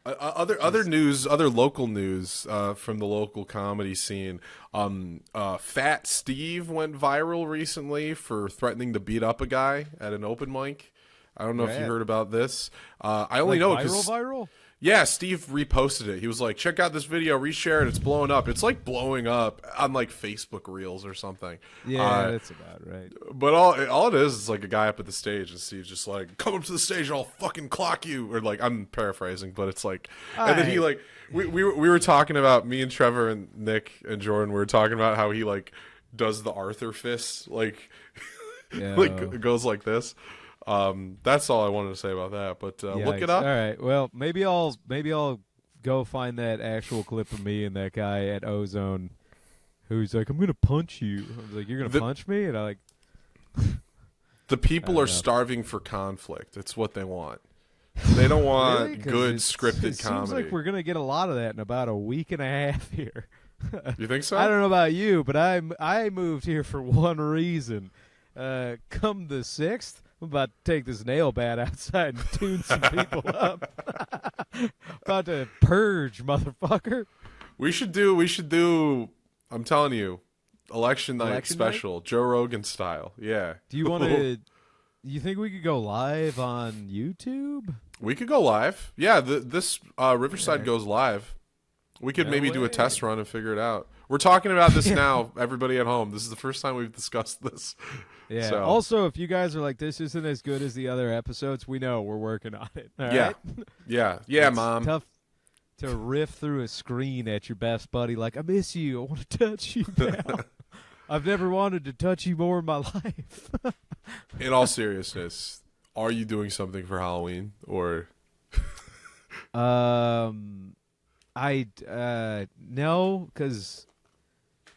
Other news, other local news from the local comedy scene. Fat Steve went viral recently for threatening to beat up a guy at an open mic. I don't know if you heard about this. I only know because viral. Yeah, Steve reposted it. He was like, check out this video, reshare it. It's blowing up. It's like blowing up on like Facebook Reels or something. Yeah, that's about right. But all it is like a guy up at the stage and Steve's just like, come up to the stage and I'll fucking clock you. Or like, I'm paraphrasing, but it's like, and then he like, we were talking about, me and Trevor and Nick and Jordan, we were talking about how he like does the Arthur fist, like, like it goes like this. That's all I wanted to say about that, but look it up. All right. Well, maybe I'll go find that actual clip of me and that guy at Ozone who's like, I'm going to punch you. I was like, you're going to punch me? And I like the people are starving for conflict. It's what they want. They don't want good scripted comedy. Seems like we're going to get a lot of that in about a week and a half here. You think so? I don't know about you, but I moved here for one reason. Come the 6th, I'm about to take this nail bat outside and tune some people up. About to purge, motherfucker. We should do. I'm telling you, election night special, Joe Rogan style. Yeah. Do you want to? You think we could go live on YouTube? We could go live. Yeah, this Riverside goes live. We could maybe do a test run and figure it out. We're talking about this now, everybody at home. This is the first time we've discussed this. Yeah. So. Also, if you guys are like, this isn't as good as the other episodes, we know we're working on it. All yeah. right? Yeah, it's Mom. Tough to riff through a screen at your best buddy like, I miss you. I want to touch you now. I've never wanted to touch you more in my life. In all seriousness, are you doing something for Halloween or? No, because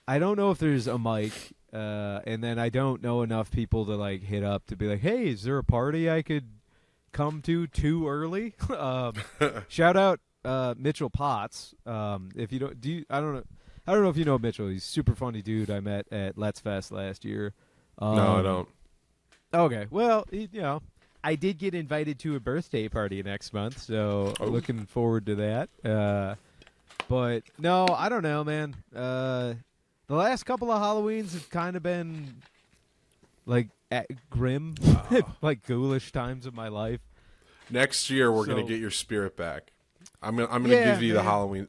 I don't know if there's a mic, and then I don't know enough people to like hit up to be like, hey, is there a party I could come to too early? Shout out Mitchell Potts. If you don't, I don't know if you know Mitchell. He's a super funny dude I met at Let's Fest last year. No, I don't. Okay, well, I did get invited to a birthday party next month, so looking forward to that. But no, I don't know, man. The last couple of Halloweens have kind of been like grim, like ghoulish times of my life. Next year, we're gonna get your spirit back. I'm gonna give you the Halloween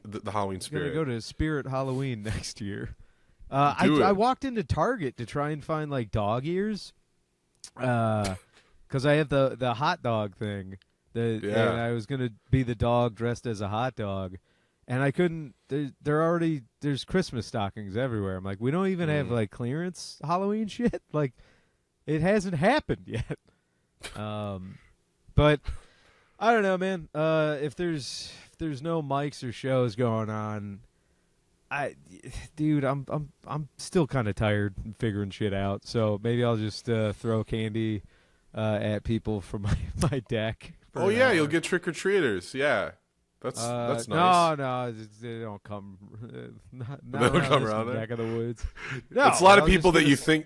spirit. I'm gonna go to Spirit Halloween next year. I walked into Target to try and find like dog ears, because I have the hot dog thing. And I was gonna be the dog dressed as a hot dog, and I couldn't. There's Christmas stockings everywhere. I'm like, we don't even have like clearance Halloween shit. Like, it hasn't happened yet. But I don't know, man. If there's no mics or shows going on, I'm still kind of tired and figuring shit out. So maybe I'll just throw candy at people from my deck. Oh yeah, you'll get trick or treaters. Yeah, that's nice. No, they don't come. They don't come around there. Back of the woods. No, it's a lot of people that you think.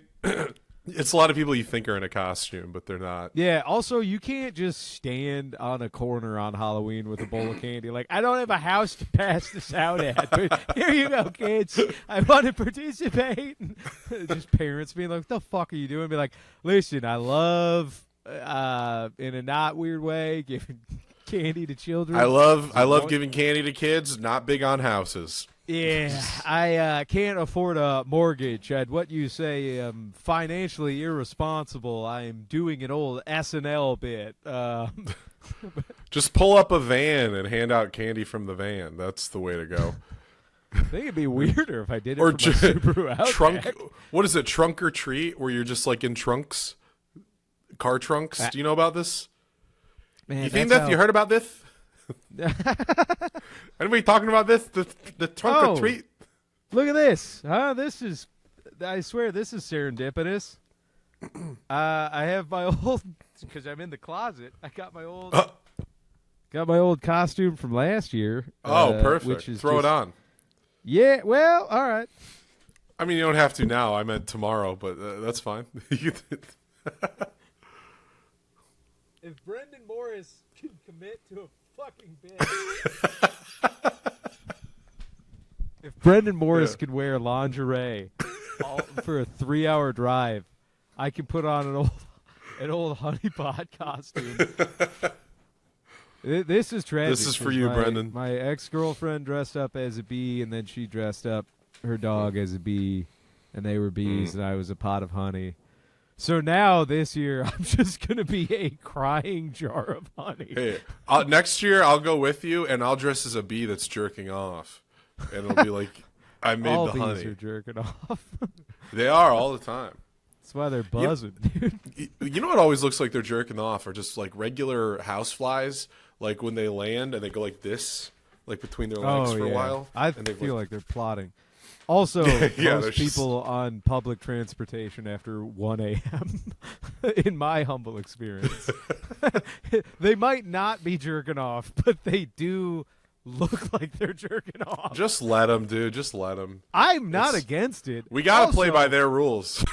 It's a lot of people you think are in a costume, but they're not. Yeah. Also, you can't just stand on a corner on Halloween with a bowl of candy. Like, I don't have a house to pass this out at, but here you go, kids. I want to participate. Just parents being like, "What the fuck are you doing?" Be like, "Listen, I love, in a not weird way, giving candy to children. I love giving candy to kids. Not big on houses." Yeah, I can't afford a mortgage. I'd what you say, financially irresponsible. I am doing an old SNL bit. Just pull up a van and hand out candy from the van. That's the way to go. I think it'd be weirder if I did it from my Subaru Outback. Trunk. What is it, trunk or treat, where you're just like in trunks? Car trunks? Do you know about this? Man, you think that? You heard about this? Anybody talking about this? The trunk or treat? Look at this. This is, I swear, this is serendipitous. I have my old, because I'm in the closet. I got my old costume from last year. Oh, perfect. Which is Throw it on. Yeah, well, all right. I mean, you don't have to now. I meant tomorrow, but that's fine. If Brendan Morris can commit to a fucking bit. If Brendan Morris could wear lingerie for a 3-hour drive, I can put on an old honeypot costume. This is tragic. This is for you, Brendan. My ex-girlfriend dressed up as a bee, and then she dressed up her dog as a bee, and they were bees, and I was a pot of honey. So now this year, I'm just going to be a crying jar of honey. Hey, next year I'll go with you, and I'll dress as a bee that's jerking off, and it'll be like I made all the bees honey. Are jerking off. They are all the time. That's why they're buzzing, dude. You know what always looks like they're jerking off are just like regular houseflies, like when they land and they go like this, like between their legs for a while. I feel like they're plotting. Also, most people on public transportation after 1 a.m., in my humble experience, they might not be jerking off, but they do look like they're jerking off. Just let them, dude. Just let them. I'm not against it. We got to play by their rules.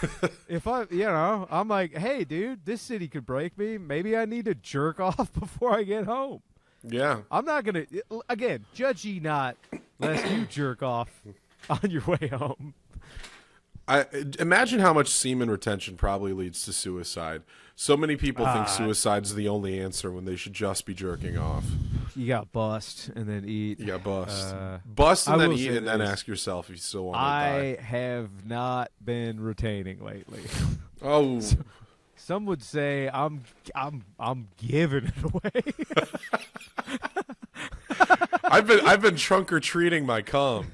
If I'm like, hey, dude, this city could break me. Maybe I need to jerk off before I get home. Yeah. I'm not going to, again, judge ye not, lest you jerk off on your way home. I imagine how much semen retention probably leads to suicide. So many people think suicide is the only answer when they should just be jerking off. You got bust and then eat. You got bust and then eat, and then ask yourself if you still want to die. I have not been retaining lately. Oh, some would say I'm giving it away. I've been trunk or treating my cum.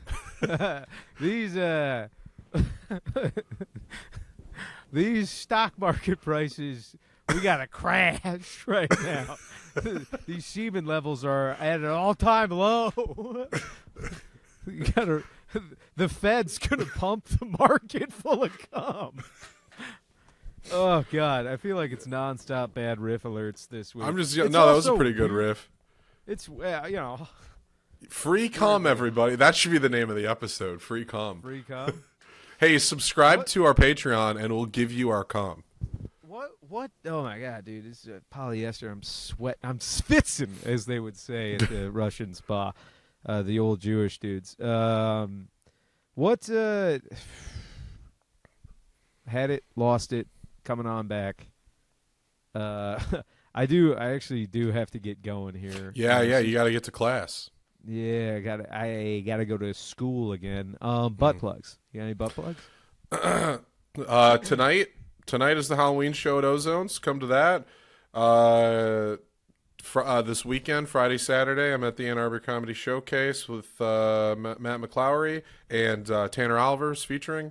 These stock market prices, we got to crash right now. These semen levels are at an all-time low. The Fed's gonna pump the market full of cum. Oh God, I feel like it's nonstop bad riff alerts this week. That was a pretty good riff. It's free cum, everybody. That should be the name of the episode. Free cum. Free cum. Hey, subscribe to our Patreon, and we'll give you our cum. What? Oh my God, dude! This is polyester. I'm schwitzing, as they would say at the Russian spa, the old Jewish dudes. What? Had it, lost it, coming on back. I actually do have to get going here. Yeah, you got to get to class. Yeah, I gotta go to school again. Butt plugs. You got any butt plugs? Tonight is the Halloween show at Ozone's. Come to that. This weekend, Friday, Saturday, I'm at the Ann Arbor Comedy Showcase with Matt McClowery and Tanner Alvers featuring.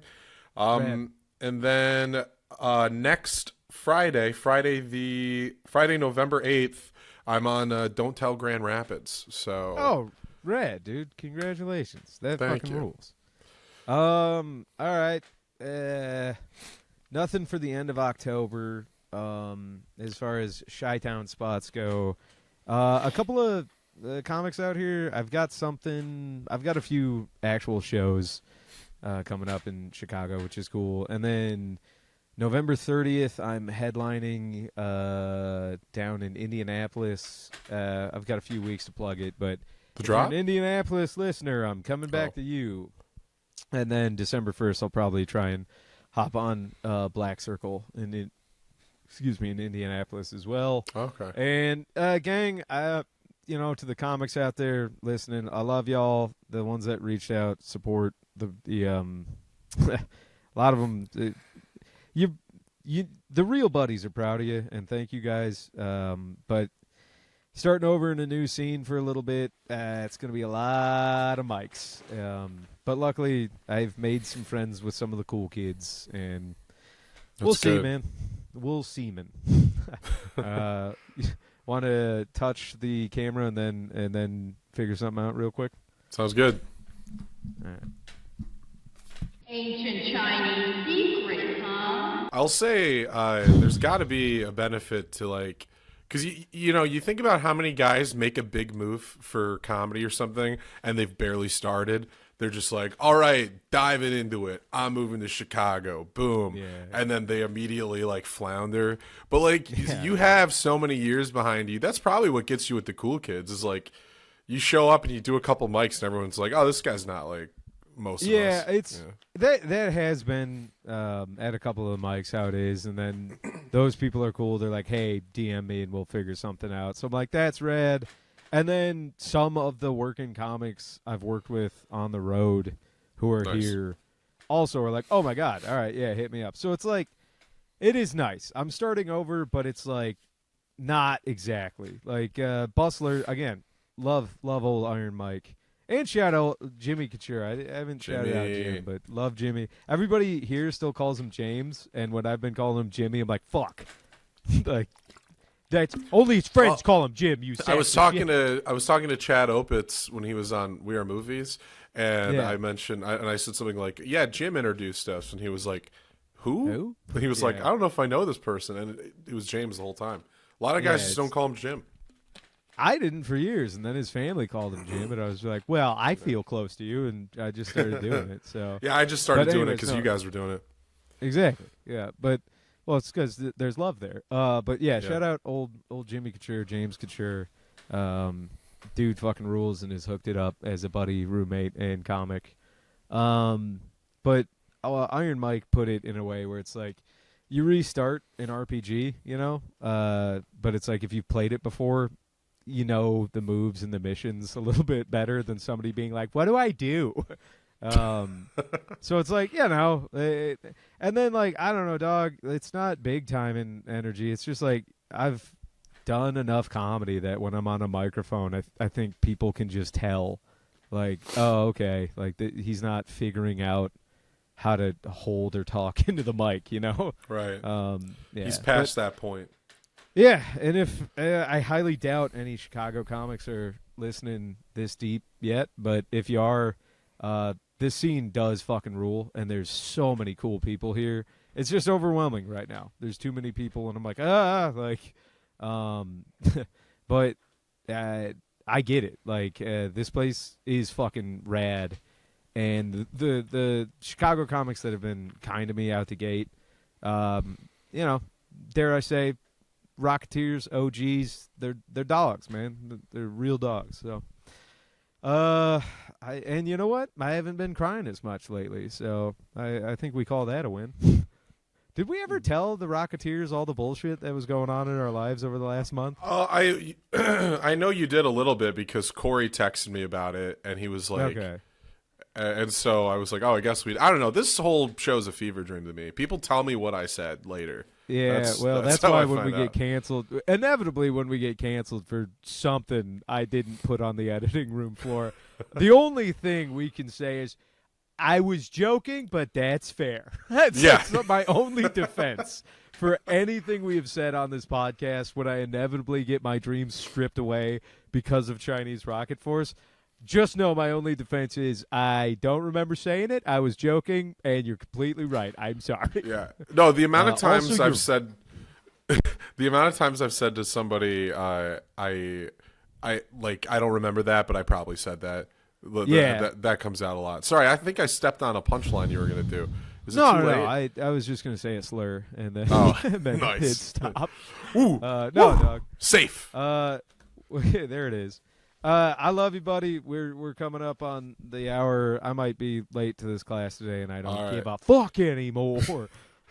And then next Friday, November 8th, I'm on Don't Tell Grand Rapids. So rad, dude. Congratulations. That Thank fucking you. rules. All right. Nothing for the end of October. As far as Chi-Town spots go, a couple of comics out here. I've got a few actual shows coming up in Chicago, which is cool. And then November 30th, I'm headlining down in Indianapolis. I've got a few weeks to plug it, but if you're an Indianapolis listener, I'm coming back to you. And then December 1st, I'll probably try and hop on Black Circle in Indianapolis as well. Okay. And gang, to the comics out there listening, I love y'all. The ones that reached out, support the a lot of them. The real buddies are proud of you, and thank you guys. But starting over in a new scene for a little bit, it's going to be a lot of mics. But luckily, I've made some friends with some of the cool kids, and we'll see, man. We'll see, man. Want to touch the camera and then figure something out real quick? Sounds good. All right. Ancient Chinese secret, huh? I'll say there's got to be a benefit to because you think about how many guys make a big move for comedy or something and they've barely started. They're just like, all right, diving into it. I'm moving to Chicago. Boom. Yeah. And then they immediately flounder. But you have so mmany years behind you. That's probably what gets you with the cool kids is you show up and you do a couple mics and everyone's like, oh, this guy's not like most of us. Yeah, it's that has been at a couple of the mics how it is. And then those people are cool. They're like, hey, DM me and we'll figure something out. So I'm like, that's rad. And then some of the working comics I've worked with on the road who are here also are like, oh, my God. All right. Yeah, hit me up. So it's it is nice. I'm starting over, but it's not exactly. Bustler, again, love old Iron Mike. And shout out Jimmy Couture. I haven't shouted out Jim, but love Jimmy. Everybody here still calls him James. And when I've been calling him Jimmy, I'm like, fuck. That's only his friends call him Jim. I was talking to Chad Opitz when he was on We Are Movies, and I mentioned and I said something like, "Yeah, Jim introduced us," and he was like, "Who?" And he was like, "I don't know if I know this person," and it was James the whole time. A lot of guys just don't call him Jim. I didn't for years, and then his family called him Jim, and I was like, well, I feel close to you, and I just started doing it. So yeah, I just started doing it anyways, because you guys were doing it. Exactly. Yeah, but well, it's because there's love there. But yeah, shout out old Jimmy Couture, James Couture. Dude fucking rules and has hooked it up as a buddy, roommate, and comic. But Iron Mike put it in a way where it's like you restart an RPG, you know, but it's like if you've played it before, you know the moves and the missions a little bit better than somebody being like, what do I do? So it's like, you know, and then like, I don't know, dog, it's not big time in energy. It's just like I've done enough comedy that when I'm on a microphone, I think people can just tell, like, oh, okay, like he's not figuring out how to hold or talk into the mic, you know? Right. Yeah. He's past that point. Yeah, and if I highly doubt any Chicago comics are listening this deep yet, but if you are, this scene does fucking rule, and there's so many cool people here. It's just overwhelming right now. There's too many people, and I'm like, but I get it. Like, this place is fucking rad, and the Chicago comics that have been kind to me out the gate, you know, dare I say, Rocketeers, OGs, they're dogs, man. They're real dogs. So, and you know what? I haven't been crying as much lately, so I think we call that a win. Did we ever tell the Rocketeers all the bullshit that was going on in our lives over the last month? I know you did a little bit because Corey texted me about it, and he was like, okay. And so I was like, oh, I guess I don't know. This whole show's a fever dream to me. People tell me what I said later. Yeah, that's why when we get canceled, inevitably when we get canceled for something I didn't put on the editing room floor, the only thing we can say is, I was joking, but that's fair. That's my only defense for anything we have said on this podcast when I inevitably get my dreams stripped away because of Chinese Rocket Force. Just know my only defense is I don't remember saying it. I was joking, and you're completely right. I'm sorry. Yeah. No, the amount of times I've said the amount of times I've said to somebody, I don't remember that, but I probably said that. That comes out a lot. Sorry, I think I stepped on a punchline you were going to do. Is it too late? I was just going to say a slur, and then, and then nice. hit stop. Ooh, no, dog. Safe. There it is. I love you, buddy. We're coming up on the hour. I might be late to this class today, and I don't give a fuck anymore.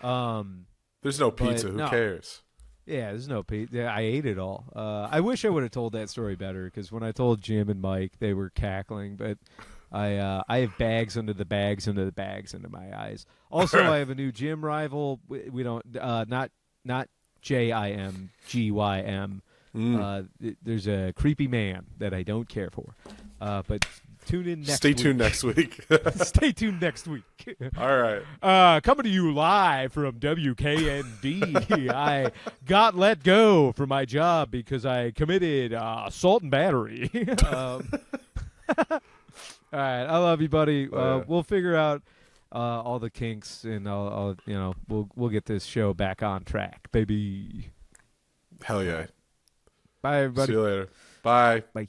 There's no pizza. Who cares? Yeah, there's no pizza. Yeah, I ate it all. I wish I would have told that story better, because when I told Jim and Mike, they were cackling. But I have bags under the bags under the bags under my eyes. Also, I have a new gym rival. We don't not JIMGYM. There's a creepy man that I don't care for. But tune in next week. Stay tuned next week. Stay tuned next week. All right. Coming to you live from WKND. I got let go from my job because I committed assault and battery. All right. I love you, buddy. We'll figure out all the kinks, and I'll we'll get this show back on track, baby. Hell yeah. Bye, everybody. See you later. Bye. Bye.